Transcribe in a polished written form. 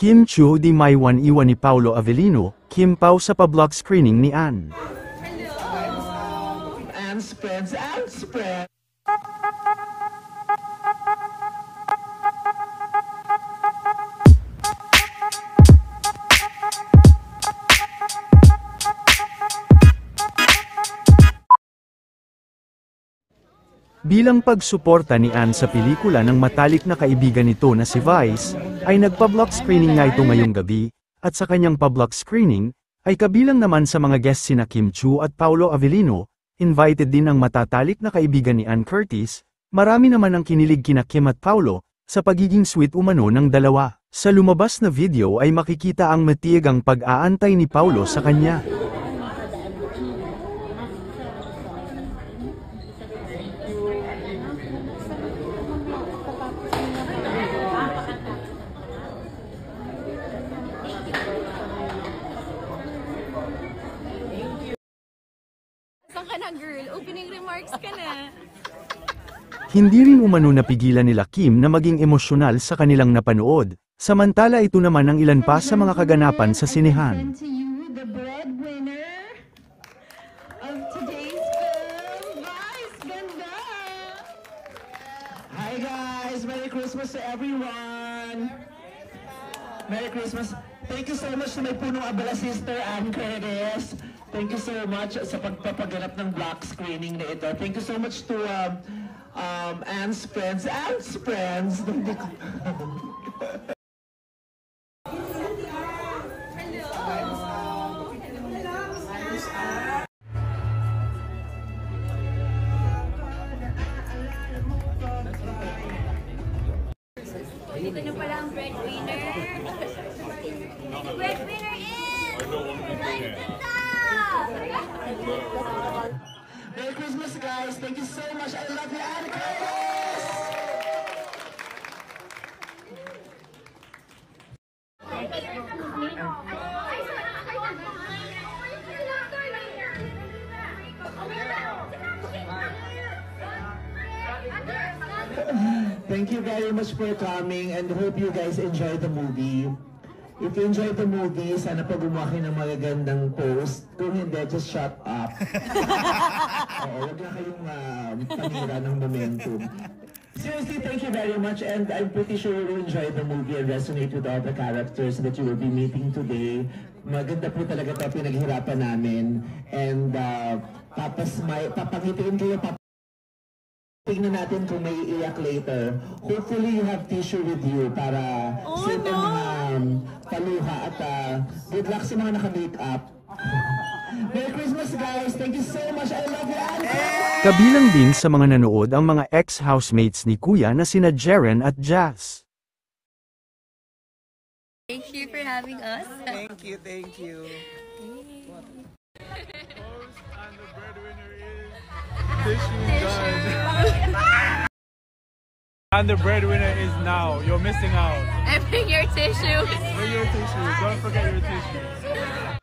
Kim Chu di maiwan iwan ni Paolo Avellino, Kim Pao sa pa-block screening ni Ann. And spreads. Bilang pagsuporta ni Ann sa pelikula ng matalik na kaibigan nito na si Vice, ay nagpa-block screening nga ito ngayong gabi, at sa kanyang pa-block screening, ay kabilang naman sa mga guests sina Kim Chu at Paolo Avellino, invited din ang matatalik na kaibigan ni Ann Curtis. Marami naman ang kinilig kina Kim at Paolo, sa pagiging sweet umano ng dalawa. Sa lumabas na video ay makikita ang matiyagang pag-aantay ni Paolo sa kanya. Saan ka na, girl? Opening remarks ka na. Hindi rin umano napigilan nila Kim na maging emosyonal sa kanilang napanood, samantala ito naman ang ilan pa sa mga kaganapan sa sinehan. To you, the breadwinner of today's film, Vice Ganda! Hi guys! Merry Christmas to everyone! Merry Christmas! Thank you so much to my punong abala sister, Ann Curtis. Thank you so much sa pagpapaganap ng block screening na ito. Thank you so much to Ann's friends. Ito na pala ang breadwinner. The breadwinner is... Merry Christmas guys! Thank you so much! I love you, Ann Curtis! Thank you very much for coming and hope you guys enjoy the movie. If you enjoy the movie, sana pag gumawa kayo ng magagandang post. Kung hindi, just shut up. Oo, wag na kayong panira ng momentum. Seriously, thank you very much and I'm pretty sure you will enjoy the movie and resonate with all the characters that you will be meeting today. Maganda po talaga ito, pinaghirapan namin. And tapos papangitiin kayo, tingnan natin kung may iyak later. Hopefully you have tissue with you para save ang mga paluha at good luck sa mga naka-makeup. Merry Christmas guys! Thank you so much! I love you, Ann! Kabilang din sa mga nanood ang mga ex-housemates ni Kuya na sina Jeren at Jazz. Thank you for having us. Thank you. And the breadwinner is Tissue. And the breadwinner is now. You're missing out. And bring your tissues. Bring your tissues. Don't forget your tissues.